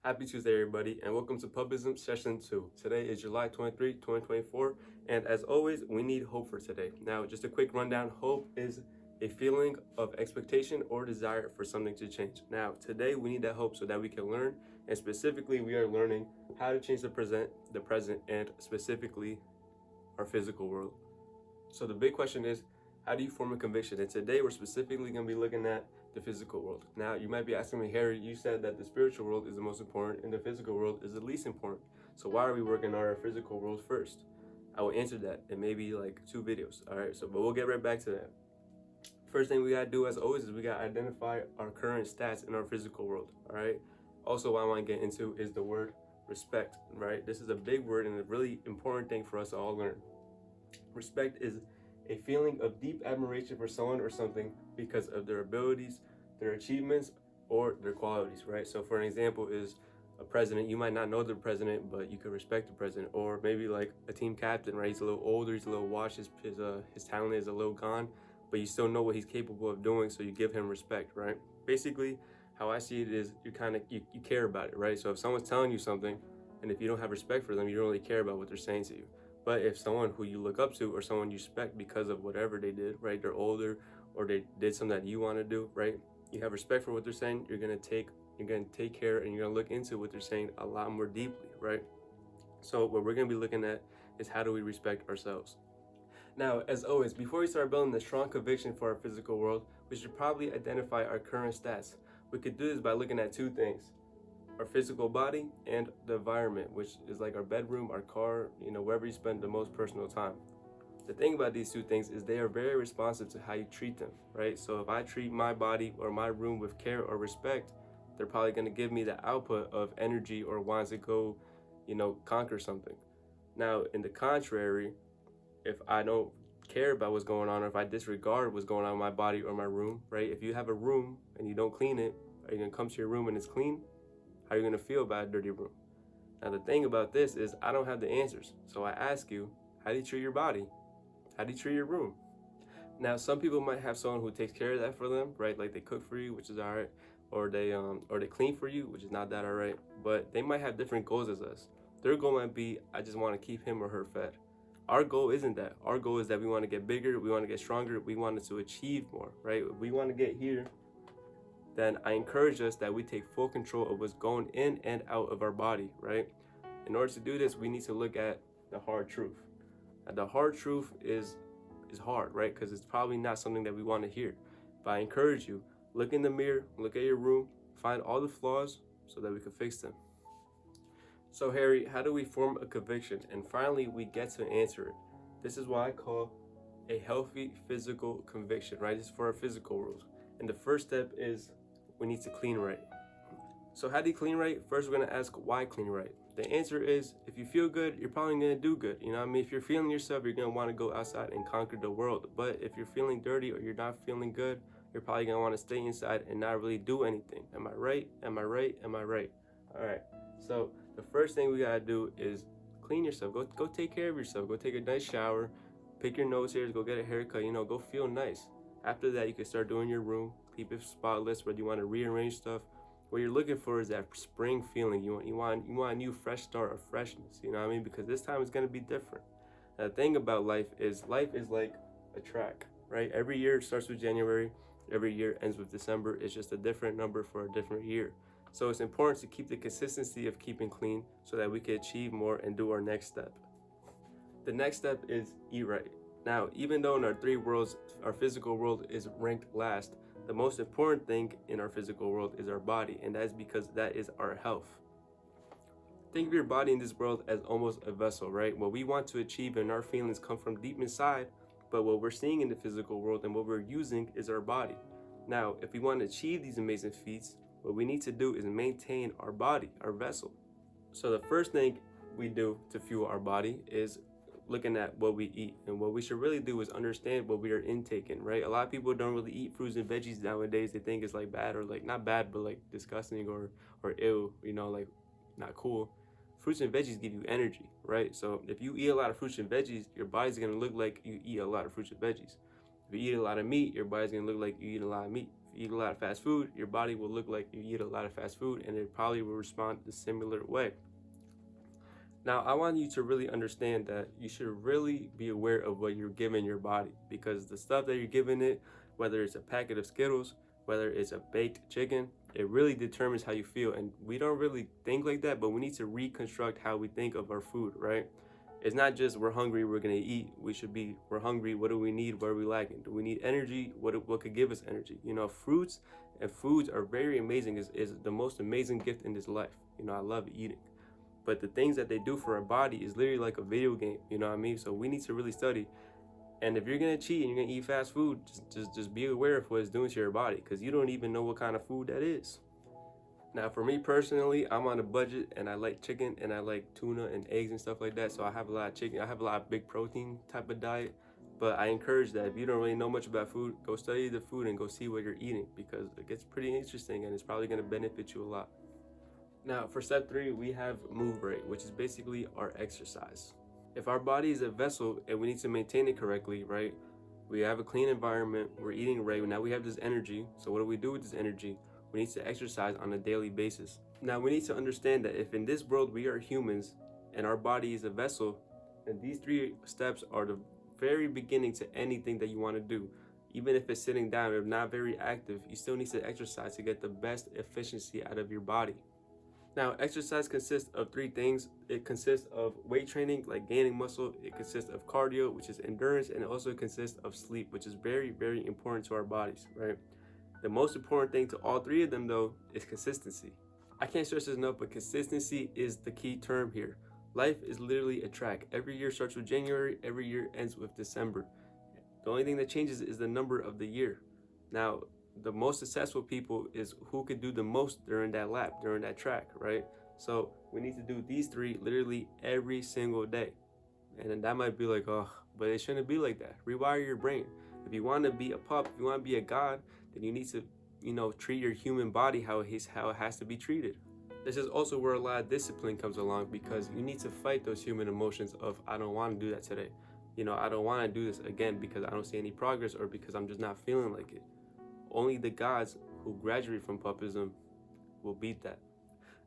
Happy Tuesday, everybody, and welcome to Pupism Session 2. Today is July 23, 2024, and as always, we need hope for today. Now, just a quick rundown. Hope is a feeling of expectation or desire for something to change. Now, today we need that hope so that we can learn, and specifically, we are learning how to change the present, and specifically, our physical world. So the big question is, how do you form a conviction? And today we're specifically going to be looking at the physical world. Now, you might be asking me, Harry, you said that the spiritual world is the most important and the physical world is the least important. So why are we working on our physical world first? I will answer that in maybe like 2 videos. All right, but we'll get right back to that. First thing we got to do, as always, is we got to identify our current stats in our physical world. All right. Also, what I want to get into is the word respect. Right. This is a big word and a really important thing for us to all learn. Respect is a feeling of deep admiration for someone or something because of their abilities, their achievements, or their qualities, right? So for an example is a president. You might not know the president, but you could respect the president. Or maybe like a team captain, right? He's a little older, he's a little washed, his talent is a little gone, but you still know what he's capable of doing, so you give him respect, right? Basically, how I see it is you care about it, right? So if someone's telling you something, and if you don't have respect for them, you don't really care about what they're saying to you. But if someone who you look up to or someone you respect because of whatever they did, right, they're older or they did something that you want to do, right, you have respect for what they're saying, you're gonna take care and you're gonna look into what they're saying a lot more deeply, right? So what we're gonna be looking at is how do we respect ourselves. Now, as always, before we start building a strong conviction for our physical world, we should probably identify our current stats. We could do this by looking at 2 things: our physical body and the environment, which is like our bedroom, our car, wherever you spend the most personal time. The thing about these 2 things is they are very responsive to how you treat them, right? So if I treat my body or my room with care or respect, they're probably going to give me the output of energy or wants to go, conquer something. Now, in the contrary, if I don't care about what's going on, or if I disregard what's going on in my body or my room, right? If you have a room and you don't clean it, are you going to come to your room and it's clean? How are you going to feel about a dirty room? Now, the thing about this is I don't have the answers. So I ask you, how do you treat your body? How do you treat your room? Now, some people might have someone who takes care of that for them, right? Like they cook for you, which is all right. Or they clean for you, which is not that all right. But they might have different goals as us. Their goal might be, I just want to keep him or her fed. Our goal isn't that. Our goal is that we want to get bigger, we want to get stronger, we want to achieve more, right? If we want to get here, then I encourage us that we take full control of what's going in and out of our body, right? In order to do this, we need to look at the hard truth. Now, the hard truth is hard, right? Because it's probably not something that we want to hear. But I encourage you, look in the mirror, look at your room, find all the flaws so that we can fix them. So Harry, how do we form a conviction? And finally, we get to answer it. This is what I call a healthy physical conviction, right? This is for our physical world. And the first step is we need to clean right. So how do you clean right? First, we're going to ask why clean right. The answer is if you feel good, you're probably going to do good. You know what I mean? If you're feeling yourself, you're going to want to go outside and conquer the world. But if you're feeling dirty or you're not feeling good, you're probably going to want to stay inside and not really do anything. Am I right? Am I right? Am I right? All right. So the first thing we got to do is clean yourself. Go take care of yourself. Go take a nice shower. Pick your nose hairs. Go get a haircut. Go feel nice. After that, you can start doing your room. Keep it spotless. Whether you want to rearrange stuff, what you're looking for is that spring feeling. You want a new fresh start of freshness. You know what I mean? Because this time is gonna be different. Now, the thing about life is like a track, right? Every year starts with January. Every year ends with December. It's just a different number for a different year. So it's important to keep the consistency of keeping clean so that we can achieve more and do our next step. The next step is eat right. Now, even though in our 3 worlds, our physical world is ranked last, the most important thing in our physical world is our body, and that is because that is our health. Think of your body in this world as almost a vessel, right? What we want to achieve and our feelings come from deep inside, but what we're seeing in the physical world and what we're using is our body. Now, if we want to achieve these amazing feats, what we need to do is maintain our body, our vessel. So the first thing we do to fuel our body is looking at what we eat, and what we should really do is understand what we are intaking, right? A lot of people don't really eat fruits and veggies nowadays. They think it's like bad, or like not bad, but like disgusting or ill, like not cool. Fruits and veggies give you energy, right? So if you eat a lot of fruits and veggies, your body's gonna look like you eat a lot of fruits and veggies. If you eat a lot of meat, your body's gonna look like you eat a lot of meat. you eat a lot of fast food, your body will look like you eat a lot of fast food, and it probably will respond a similar way. Now, I want you to really understand that you should really be aware of what you're giving your body, because the stuff that you're giving it, whether it's a packet of Skittles, whether it's a baked chicken, it really determines how you feel. And we don't really think like that, but we need to reconstruct how we think of our food, right? It's not just we're hungry, we're gonna eat. We should be, we're hungry, what do we need, what are we lacking? Do we need energy? What could give us energy? You know, fruits and foods are very amazing, is the most amazing gift in this life. You know, I love eating. But the things that they do for our body is literally like a video game, you know what I mean? So we need to really study. And if you're gonna cheat and you're gonna eat fast food, just be aware of what it's doing to your body, because you don't even know what kind of food that is. Now, for me personally, I'm on a budget and I like chicken and I like tuna and eggs and stuff like that. So I have a lot of chicken. I have a lot of big protein type of diet. But I encourage that if you don't really know much about food, go study the food and go see what you're eating, because it gets pretty interesting and it's probably gonna benefit you a lot. Now, for step 3, we have move rate, which is basically our exercise. If our body is a vessel and we need to maintain it correctly, right? We have a clean environment, we're eating right, now we have this energy. So what do we do with this energy? We need to exercise on a daily basis. Now, we need to understand that if in this world we are humans and our body is a vessel, then these 3 steps are the very beginning to anything that you want to do. Even if it's sitting down or not very active, you still need to exercise to get the best efficiency out of your body. Now, exercise consists of 3 things. It consists of weight training, like gaining muscle. It consists of cardio, which is endurance, and it also consists of sleep, which is very, very important to our bodies, right? The most important thing to all 3 of them, though, is consistency. I can't stress this enough, but consistency is the key term here. Life is literally a track. Every year starts with January, every year ends with December. The only thing that changes is the number of the year. Now, the most successful people is who could do the most during that lap, during that track, right? So we need to do these 3 literally every single day. And then that might be like, oh, but it shouldn't be like that. Rewire your brain. If you want to be a pup, if you want to be a god, then you need to, treat your human body how it has to be treated. This is also where a lot of discipline comes along, because you need to fight those human emotions of, I don't want to do that today. I don't want to do this again because I don't see any progress or because I'm just not feeling like it. Only the gods who graduate from pupism will beat that.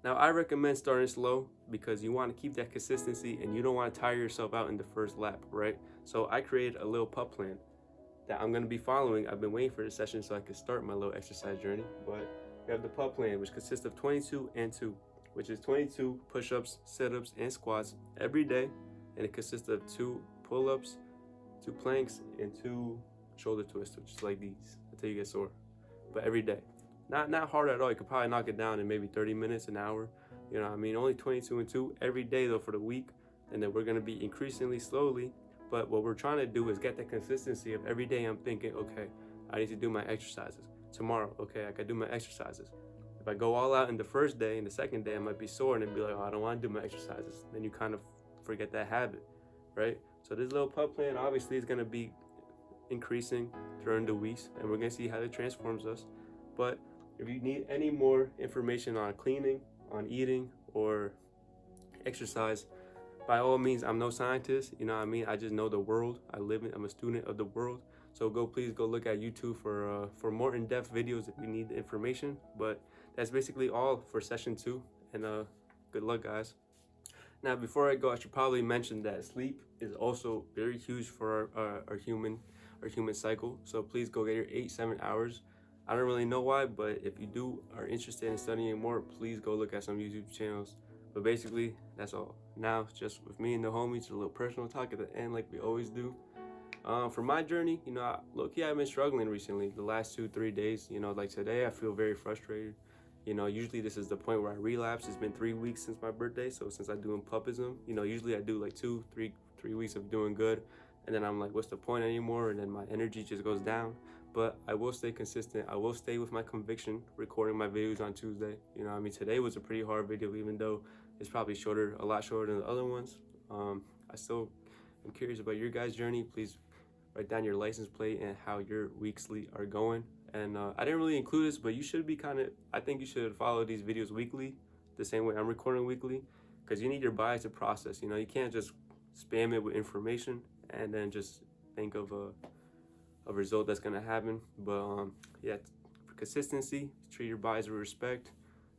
Now, I recommend starting slow because you want to keep that consistency and you don't want to tire yourself out in the first lap, right? So I created a little pup plan that I'm going to be following. I've been waiting for this session so I could start my little exercise journey. But we have the pup plan, which consists of 22 and 2, which is 22 push-ups, sit-ups, and squats every day. And it consists of 2 pull-ups, 2 planks, and 2 shoulder twists, which is like these, until you get sore. But every day. Not hard at all. You could probably knock it down in maybe 30 minutes, an hour. You know what I mean? Only 22 and 2 every day, though, for the week. And then we're going to be increasingly slowly. But what we're trying to do is get the consistency of every day I'm thinking, okay, I need to do my exercises. Tomorrow, okay, I can do my exercises. If I go all out in the first day and the second day, I might be sore and then be like, oh, I don't want to do my exercises. Then you kind of forget that habit, right? So this little pup plan obviously is going to be increasing during the weeks, and we're going to see how it transforms us. But if you need any more information on cleaning, on eating, or exercise, by all means, I'm no scientist, you know what I mean? I just know the world. I'm a student of the world. So please go look at YouTube for more in-depth videos if you need the information. But that's basically all for session 2, and good luck, guys. Now, before I go, I should probably mention that sleep is also very huge for our human cycle. So please go get your 8-7 hours. I don't really know why, but if you are interested in studying more, please go look at some YouTube channels. But basically, that's all. Now, just with me and the homies, a little personal talk at the end like we always do. For my journey, low-key, I've been struggling recently. The last 2-3 days, like today, I feel very frustrated. Usually this is the point where I relapse. It's been 3 weeks since my birthday. So since I'm doing pupism, usually I do like 2-3 weeks of doing good. And then I'm like, what's the point anymore? And then my energy just goes down. But I will stay consistent. I will stay with my conviction, recording my videos on Tuesday. Today was a pretty hard video, even though it's probably a lot shorter than the other ones. I still am curious about your guys' journey. Please write down your license plate and how your weekly are going. And I didn't really include this, but you should be I think you should follow these videos weekly, the same way I'm recording weekly, because you need your body to process. You can't just spam it with information and then just think of a result that's gonna happen. But yeah, consistency. Treat your bodies with respect.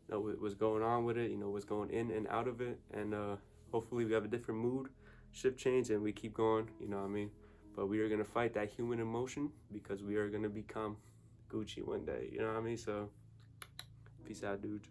Know what's going on with it. You know what's going in and out of it. And hopefully we have a different mood, shift change, and we keep going. You know what I mean? But we are gonna fight that human emotion because we are gonna become Gucci one day. You know what I mean? So peace out, dude.